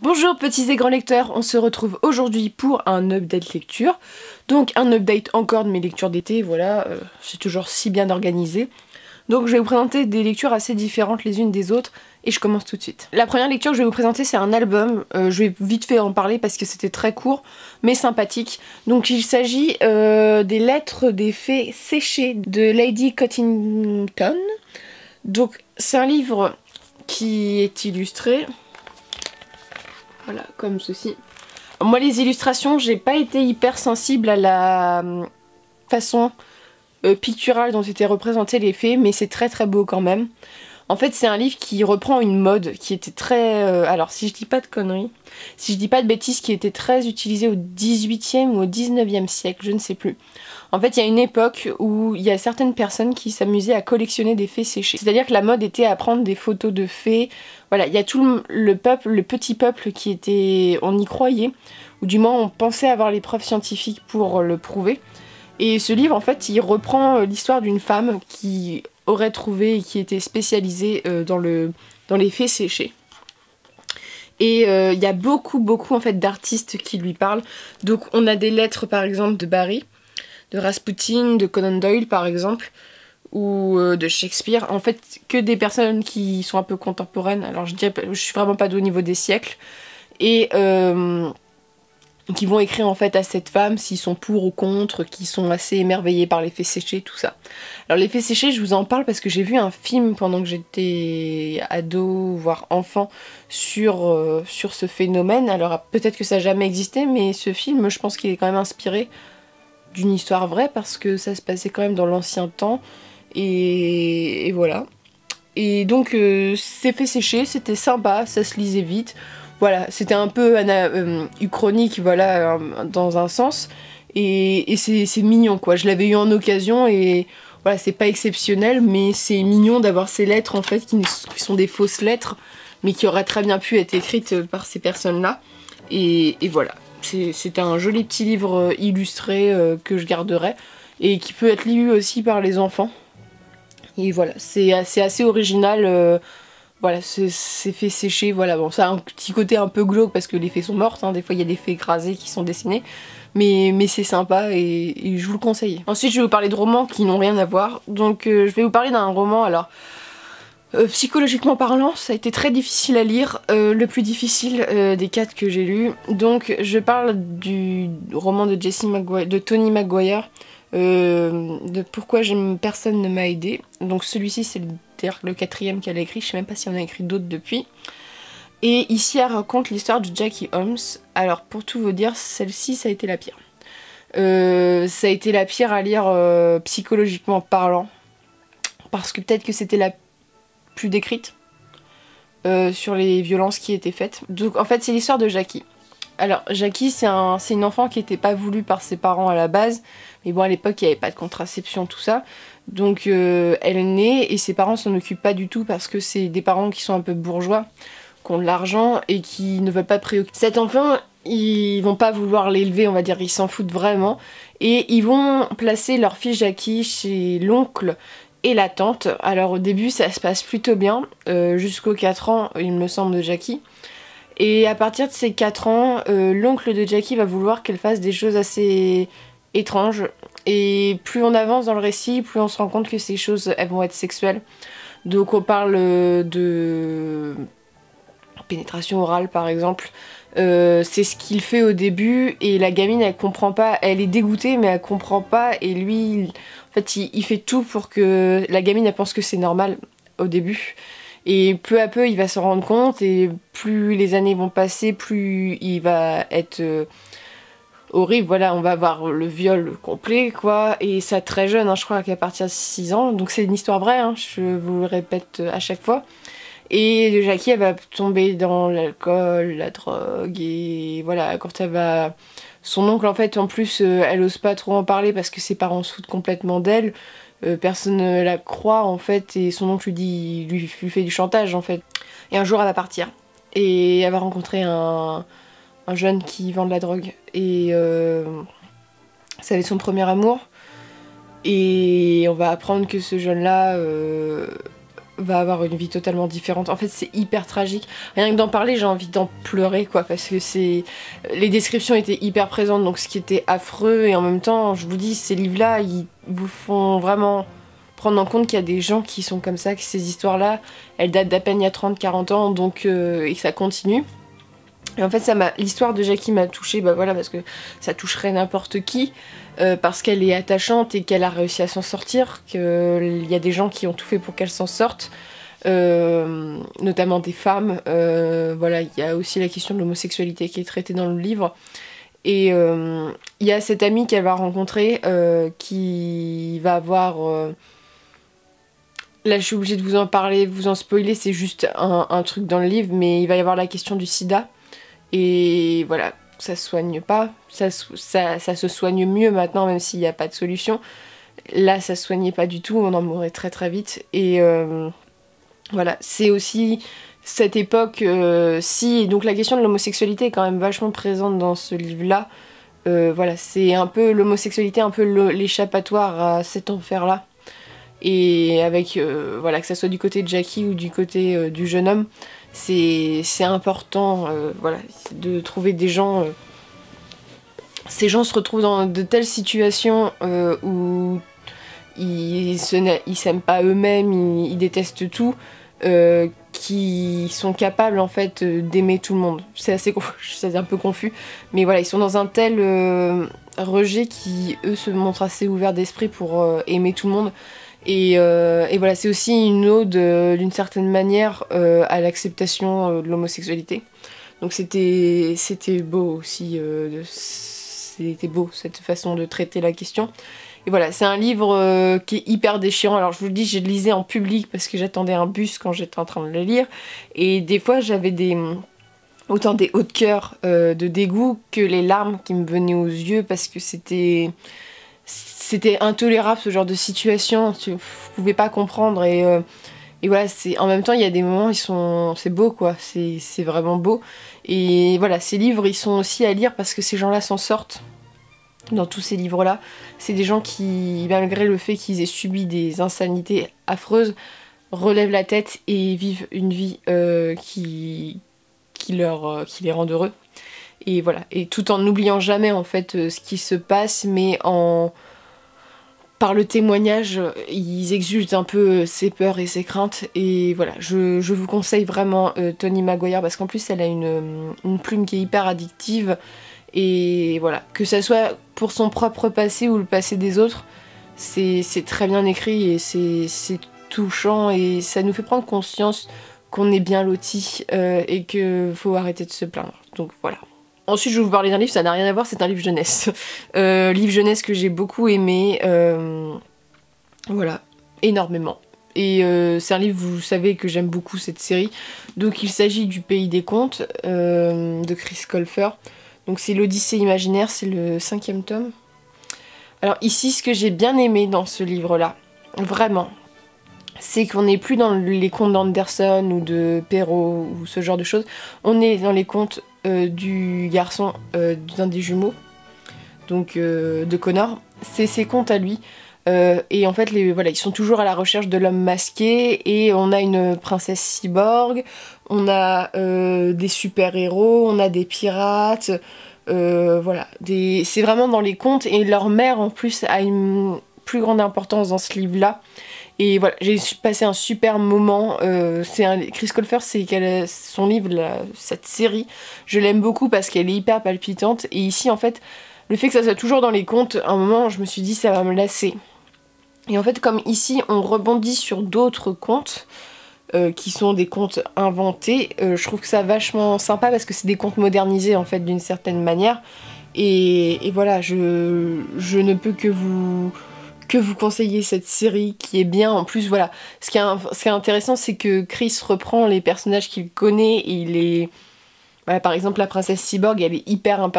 Bonjour petits et grands lecteurs, on se retrouve aujourd'hui pour un update lecture. Donc un update encore de mes lectures d'été, voilà, c'est toujours si bien organisé. Donc je vais vous présenter des lectures assez différentes les unes des autres et je commence tout de suite. La première lecture que je vais vous présenter c'est un album, je vais vite fait en parler parce que c'était très court mais sympathique. Donc il s'agit des lettres des fées séchées de Lady Cottington. Donc c'est un livre qui est illustré. Voilà, comme ceci. Moi les illustrations, j'ai pas été hyper sensible à la façon picturale dont étaient représentées les fées, mais c'est très très beau quand même. En fait c'est un livre qui reprend une mode qui était très... alors si je dis pas de conneries, si je dis pas de bêtises, qui était très utilisée au 18e ou au 19e siècle, je ne sais plus. En fait il y a une époque où il y a certaines personnes qui s'amusaient à collectionner des fées séchées. C'est-à-dire que la mode était à prendre des photos de fées. Voilà, il y a tout le peuple, le petit peuple qui était... on y croyait, ou du moins on pensait avoir les preuves scientifiques pour le prouver. Et ce livre en fait il reprend l'histoire d'une femme qui aurait trouvé et qui était spécialisée dans les fées séchées. Et il y a beaucoup en fait d'artistes qui lui parlent. Donc on a des lettres par exemple de Barry, de Rasputin, de Conan Doyle par exemple, ou de Shakespeare. En fait que des personnes qui sont un peu contemporaines. Alors je suis vraiment pas au niveau des siècles. Et qui vont écrire en fait à cette femme s'ils sont pour ou contre, qui sont assez émerveillés par les fées séchées, tout ça. Alors les fées séchées, je vous en parle parce que j'ai vu un film pendant que j'étais ado, voire enfant, sur ce phénomène. Alors peut-être que ça n'a jamais existé, mais ce film, je pense qu'il est quand même inspiré d'une histoire vraie parce que ça se passait quand même dans l'ancien temps. Et voilà. Et donc c'est fées séchées, c'était sympa, ça se lisait vite. Voilà, c'était un peu uchronique, voilà, dans un sens. Et c'est mignon, quoi. Je l'avais eu en occasion et voilà, c'est pas exceptionnel, mais c'est mignon d'avoir ces lettres, en fait, qui sont des fausses lettres, mais qui auraient très bien pu être écrites par ces personnes-là. Et voilà, c'est un joli petit livre illustré que je garderai et qui peut être lu aussi par les enfants. Et voilà, c'est assez original. Voilà, c'est fait sécher, voilà, bon ça a un petit côté un peu glauque parce que les fées sont mortes, hein. Des fois il y a des fées écrasées qui sont dessinées, mais c'est sympa et je vous le conseille. Ensuite je vais vous parler de romans qui n'ont rien à voir, donc je vais vous parler d'un roman, alors psychologiquement parlant, ça a été très difficile à lire, le plus difficile des 4 que j'ai lus. Donc je parle du roman de Tony Maguire, de Pourquoi personne ne m'a aidé. Donc celui-ci c'est le 4e qu'elle a écrit, je sais même pas si on a écrit d'autres depuis. Et ici elle raconte l'histoire de Jackie Holmes. Alors pour tout vous dire, celle-ci ça a été la pire. Ça a été la pire à lire psychologiquement parlant. Parce que peut-être que c'était la plus décrite sur les violences qui étaient faites. Donc en fait c'est l'histoire de Jackie. Alors Jackie c'est une enfant qui n'était pas voulue par ses parents à la base. Mais bon à l'époque il n'y avait pas de contraception, tout ça. Donc elle naît et ses parents s'en occupent pas du tout parce que c'est des parents qui sont un peu bourgeois, qui ont de l'argent et qui ne veulent pas préoccuper cet enfant. Ils vont pas vouloir l'élever, on va dire, ils s'en foutent vraiment. Et ils vont placer leur fille Jackie chez l'oncle et la tante. Alors au début ça se passe plutôt bien, jusqu'aux 4 ans il me semble de Jackie. Et à partir de ces 4 ans, l'oncle de Jackie va vouloir qu'elle fasse des choses assez étranges. Et plus on avance dans le récit, plus on se rend compte que ces choses elles vont être sexuelles. Donc on parle de pénétration orale par exemple. C'est ce qu'il fait au début et la gamine elle comprend pas, elle est dégoûtée mais elle comprend pas et lui en fait il fait tout pour que la gamine elle pense que c'est normal au début. Et peu à peu il va se rendre compte et plus les années vont passer, plus il va être horrible. Voilà, on va avoir le viol complet quoi, et ça très jeune, hein, je crois qu'à partir de 6 ans, donc c'est une histoire vraie, hein, je vous le répète à chaque fois. Et Jackie elle va tomber dans l'alcool, la drogue et voilà, quand elle va... Son oncle en fait en plus elle ose pas trop en parler parce que ses parents se foutent complètement d'elle. Personne ne la croit en fait et son oncle lui fait du chantage en fait. Et un jour elle va partir et elle va rencontrer un jeune qui vend de la drogue et ça va être son premier amour et on va apprendre que ce jeune là va avoir une vie totalement différente. En fait, c'est hyper tragique. Rien que d'en parler, j'ai envie d'en pleurer, quoi, parce que les descriptions étaient hyper présentes, donc ce qui était affreux, et en même temps, je vous dis, ces livres-là, ils vous font vraiment prendre en compte qu'il y a des gens qui sont comme ça, que ces histoires-là, elles datent d'à peine il y a 30-40 ans, donc, et que ça continue. Et en fait, l'histoire de Jackie m'a touchée, bah voilà, parce que ça toucherait n'importe qui, parce qu'elle est attachante et qu'elle a réussi à s'en sortir, qu'il y a des gens qui ont tout fait pour qu'elle s'en sorte, notamment des femmes. Voilà, il y a aussi la question de l'homosexualité qui est traitée dans le livre. Et il y a cette amie qu'elle va rencontrer qui va avoir... Là, je suis obligée de vous en parler, vous en spoiler, c'est juste un truc dans le livre, mais il va y avoir la question du sida. Et voilà, ça se soigne pas, ça se soigne mieux maintenant, même s'il n'y a pas de solution. Là, ça se soignait pas du tout, on en mourrait très très vite. Et voilà, c'est aussi cette époque, si, donc la question de l'homosexualité est quand même vachement présente dans ce livre-là. Voilà, c'est un peu l'homosexualité, un peu l'échappatoire à cet enfer-là. Et avec, voilà, que ça soit du côté de Jackie ou du côté du jeune homme, c'est important, voilà, de trouver des gens... ces gens se retrouvent dans de telles situations où ils s'aiment pas eux-mêmes, ils détestent tout, qui sont capables en fait d'aimer tout le monde. C'est un peu confus, mais voilà, ils sont dans un tel rejet qui, eux, se montrent assez ouverts d'esprit pour aimer tout le monde. Et voilà, c'est aussi une ode d'une certaine manière à l'acceptation de l'homosexualité. Donc c'était beau aussi, c'était beau cette façon de traiter la question. Et voilà, c'est un livre qui est hyper déchirant. Alors je vous le dis, je le lisais en public parce que j'attendais un bus quand j'étais en train de le lire. Et des fois j'avais autant des hauts de cœur de dégoût que les larmes qui me venaient aux yeux parce que c'était intolérable ce genre de situation, vous pouvez pas comprendre et voilà, en même temps il y a des moments, c'est beau quoi, c'est vraiment beau. Et voilà, ces livres ils sont aussi à lire parce que ces gens-là s'en sortent. Dans tous ces livres-là, c'est des gens qui, malgré le fait qu'ils aient subi des insanités affreuses, relèvent la tête et vivent une vie qui les rend heureux. Et voilà, et tout en n'oubliant jamais en fait ce qui se passe, mais par le témoignage, ils exultent un peu ses peurs et ses craintes. Et voilà, je vous conseille vraiment Toni Maguire parce qu'en plus elle a une plume qui est hyper addictive. Et voilà, que ça soit pour son propre passé ou le passé des autres, c'est très bien écrit et c'est touchant et ça nous fait prendre conscience qu'on est bien lotis et qu'il faut arrêter de se plaindre. Donc voilà. Ensuite je vais vous parler d'un livre, ça n'a rien à voir, c'est un livre jeunesse. Livre jeunesse que j'ai beaucoup aimé, voilà, énormément. Et c'est un livre, vous savez que j'aime beaucoup cette série. Donc il s'agit du Pays des Contes de Chris Colfer. Donc c'est l'Odyssée imaginaire, c'est le 5e tome. Alors ici, ce que j'ai bien aimé dans ce livre-là, vraiment, c'est qu'on n'est plus dans les contes d'Anderson ou de Perrault ou ce genre de choses. On est dans les contes du garçon d'un des jumeaux, donc de Connor. C'est ses contes à lui. Et en fait, voilà, ils sont toujours à la recherche de l'homme masqué et on a une princesse cyborg, on a des super-héros, on a des pirates, voilà. C'est vraiment dans les contes et leur mère en plus a une plus grande importance dans ce livre-là. Et voilà, j'ai passé un super moment. Chris Colfer, c'est son livre, cette série, je l'aime beaucoup parce qu'elle est hyper palpitante. Et ici, en fait, le fait que ça soit toujours dans les contes, à un moment, je me suis dit, ça va me lasser. Et en fait, comme ici, on rebondit sur d'autres contes, qui sont des contes inventés, je trouve que ça vachement sympa parce que c'est des contes modernisés, en fait, d'une certaine manière. Et voilà, je ne peux que vous conseiller cette série qui est bien. En plus, voilà, ce qui est intéressant, c'est que Chris reprend les personnages qu'il connaît et il est... Voilà, par exemple, la princesse cyborg, elle est hyper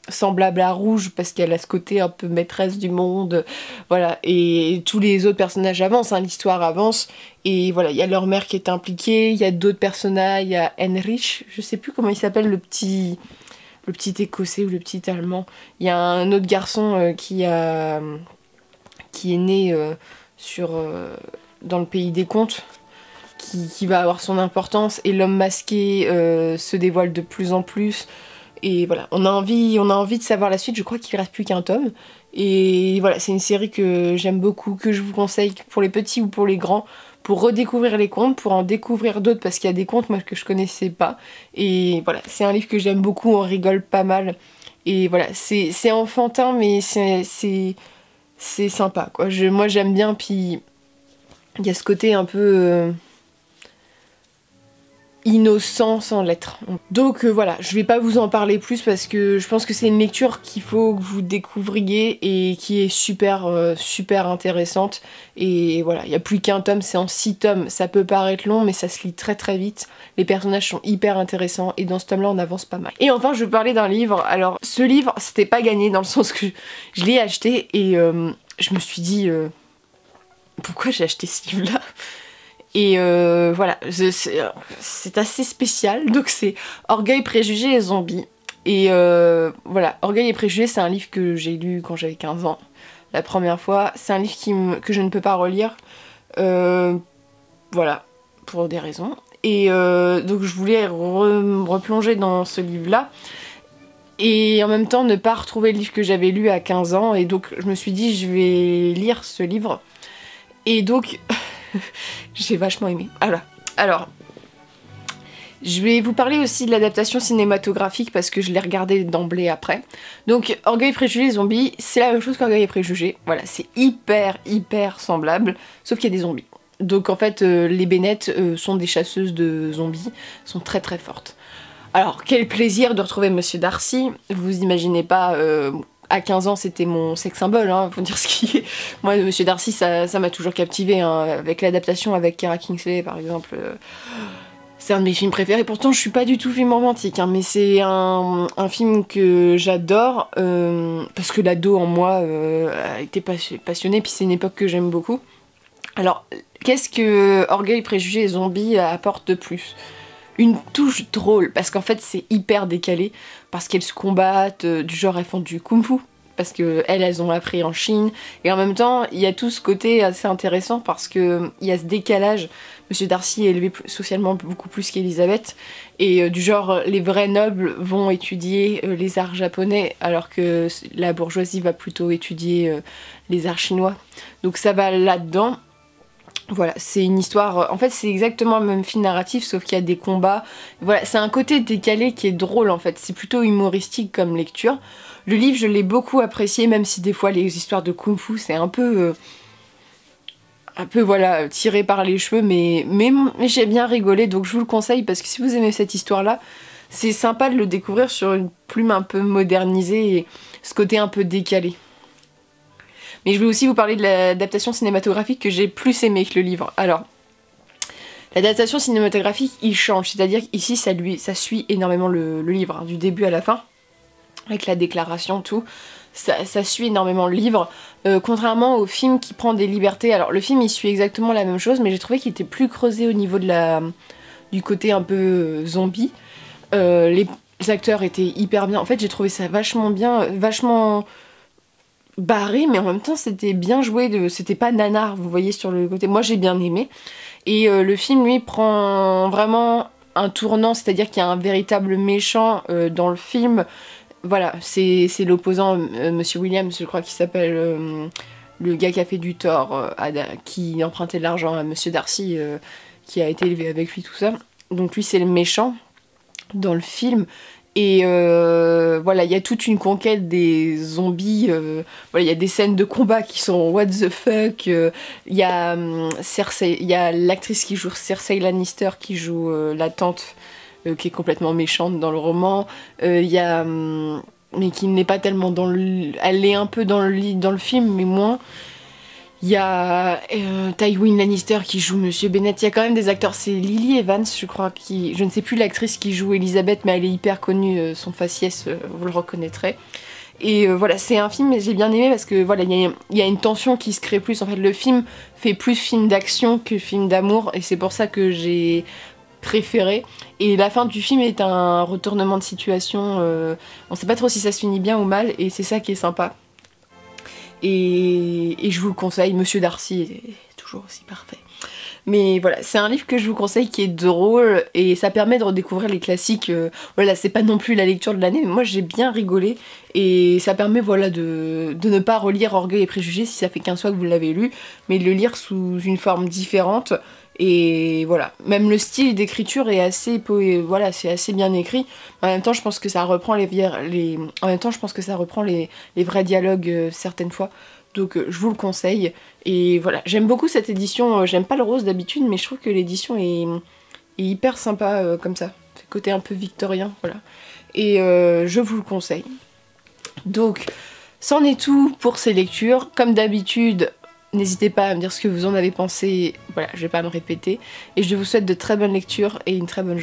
semblable à Rouge parce qu'elle a ce côté un peu maîtresse du monde, voilà, et tous les autres personnages avancent, hein, l'histoire avance, et voilà, il y a leur mère qui est impliquée, il y a d'autres personnages, il y a Heinrich, je sais plus comment il s'appelle, le petit écossais ou le petit allemand, il y a un autre garçon qui est né dans le pays des contes qui va avoir son importance, et l'homme masqué se dévoile de plus en plus. Et voilà, on a envie de savoir la suite. Je crois qu'il reste plus qu'un tome. Et voilà, c'est une série que j'aime beaucoup, que je vous conseille pour les petits ou pour les grands, pour redécouvrir les contes, pour en découvrir d'autres, parce qu'il y a des contes moi que je connaissais pas. Et voilà, c'est un livre que j'aime beaucoup, on rigole pas mal. Et voilà, c'est enfantin, mais c'est sympa, quoi. Moi j'aime bien, puis il y a ce côté un peu innocent sans l'être. Donc voilà, je vais pas vous en parler plus parce que je pense que c'est une lecture qu'il faut que vous découvriez et qui est super super intéressante. Et voilà, il n'y a plus qu'un tome, c'est en 6 tomes, ça peut paraître long mais ça se lit très très vite. Les personnages sont hyper intéressants et dans ce tome là on avance pas mal. Et enfin je vais parler d'un livre. Alors ce livre c'était pas gagné dans le sens que je l'ai acheté et je me suis dit pourquoi j'ai acheté ce livre là. Et voilà, c'est assez spécial, donc c'est Orgueil, Préjugés et Zombies. Et voilà, Orgueil et Préjugés, c'est un livre que j'ai lu quand j'avais 15 ans, la première fois. C'est un livre que je ne peux pas relire, voilà, pour des raisons. Et donc je voulais replonger dans ce livre-là, et en même temps ne pas retrouver le livre que j'avais lu à 15 ans, et donc je me suis dit je vais lire ce livre. Et donc... j'ai vachement aimé. Alors, je vais vous parler aussi de l'adaptation cinématographique parce que je l'ai regardé d'emblée après. Donc, Orgueil, Préjugés et Zombies, c'est la même chose qu'Orgueil et Préjugés. Voilà, c'est hyper semblable, sauf qu'il y a des zombies. Donc en fait, les Bennett sont des chasseuses de zombies, sont très très fortes. Alors, quel plaisir de retrouver Monsieur Darcy. Vous imaginez pas... à 15 ans, c'était mon sex symbole, hein, faut dire ce qui est. Moi, Monsieur Darcy, ça m'a toujours captivé, hein, avec l'adaptation avec Keira Kingsley, par exemple. C'est un de mes films préférés. Pourtant, je suis pas du tout film romantique, hein, mais c'est un film que j'adore, parce que l'ado en moi a été passionné, puis c'est une époque que j'aime beaucoup. Alors, qu'est-ce que Orgueil, Préjugés et Zombies apporte de plus ? Une touche drôle, parce qu'en fait c'est hyper décalé, parce qu'elles se combattent, du genre elles font du kung-fu, parce que elles ont appris en Chine, et en même temps il y a tout ce côté assez intéressant parce que il y a ce décalage. Monsieur Darcy est élevé socialement beaucoup plus qu'Elisabeth, et du genre les vrais nobles vont étudier les arts japonais, alors que la bourgeoisie va plutôt étudier les arts chinois, donc ça va là-dedans. Voilà, c'est une histoire... En fait, c'est exactement le même film narratif, sauf qu'il y a des combats. Voilà, c'est un côté décalé qui est drôle, en fait. C'est plutôt humoristique comme lecture. Le livre, je l'ai beaucoup apprécié, même si des fois, les histoires de kung-fu, c'est un peu, voilà, tiré par les cheveux. Mais j'ai bien rigolé, donc je vous le conseille, parce que si vous aimez cette histoire-là, c'est sympa de le découvrir sur une plume un peu modernisée, et ce côté un peu décalé. Mais je vais aussi vous parler de l'adaptation cinématographique que j'ai plus aimé que le livre. Alors, l'adaptation cinématographique, il change, c'est-à-dire qu'ici, ça suit énormément le livre, hein, du début à la fin, avec la déclaration, tout. Ça suit énormément le livre, contrairement au film qui prend des libertés. Alors, le film, il suit exactement la même chose, mais j'ai trouvé qu'il était plus creusé au niveau du côté un peu zombie. Les acteurs étaient hyper bien. En fait, j'ai trouvé ça vachement bien, vachement... barré, mais en même temps c'était bien joué, c'était pas nanar, vous voyez, sur le côté. Moi j'ai bien aimé. Et le film lui prend vraiment un tournant, c'est-à-dire qu'il y a un véritable méchant dans le film. Voilà, c'est l'opposant, Monsieur Williams, je crois qu'il s'appelle, le gars qui a fait du tort, qui empruntait de l'argent à Monsieur Darcy, qui a été élevé avec lui, tout ça. Donc lui c'est le méchant dans le film. Et voilà, il y a toute une conquête des zombies, voilà, il y a des scènes de combat qui sont what the fuck, il y a Cersei, il y a l'actrice qui joue Cersei Lannister qui joue la tante, qui est complètement méchante dans le roman, il y a... mais qui n'est pas tellement dans le... Elle est un peu dans le film, mais moins. Il y a Tywin Lannister qui joue Monsieur Bennett. Il y a quand même des acteurs. C'est Lily Evans, je crois, qui... Je ne sais plus l'actrice qui joue Elisabeth, mais elle est hyper connue. Son faciès, vous le reconnaîtrez. Et voilà, c'est un film, mais j'ai bien aimé parce que voilà, il y a une tension qui se crée plus. En fait, le film fait plus film d'action que film d'amour. Et c'est pour ça que j'ai préféré. Et la fin du film est un retournement de situation. On sait pas trop si ça se finit bien ou mal. Et c'est ça qui est sympa. Et je vous le conseille, Monsieur Darcy est toujours aussi parfait. Mais voilà, c'est un livre que je vous conseille qui est drôle et ça permet de redécouvrir les classiques. Voilà, c'est pas non plus la lecture de l'année, mais moi j'ai bien rigolé et ça permet voilà de ne pas relire Orgueil et Préjugés si ça fait 15 fois que vous l'avez lu, mais de le lire sous une forme différente. Et voilà, même le style d'écriture est assez voilà, c'est assez bien écrit. En même temps, je pense que ça reprend en même temps, je pense que ça reprend les vrais dialogues certaines fois. Donc je vous le conseille. Et voilà, j'aime beaucoup cette édition. J'aime pas le rose d'habitude, mais je trouve que l'édition est hyper sympa comme ça. C'est côté un peu victorien, voilà. Et je vous le conseille. Donc, c'en est tout pour ces lectures. Comme d'habitude, n'hésitez pas à me dire ce que vous en avez pensé. Voilà, je vais pas me répéter. Et je vous souhaite de très bonnes lectures et une très bonne journée.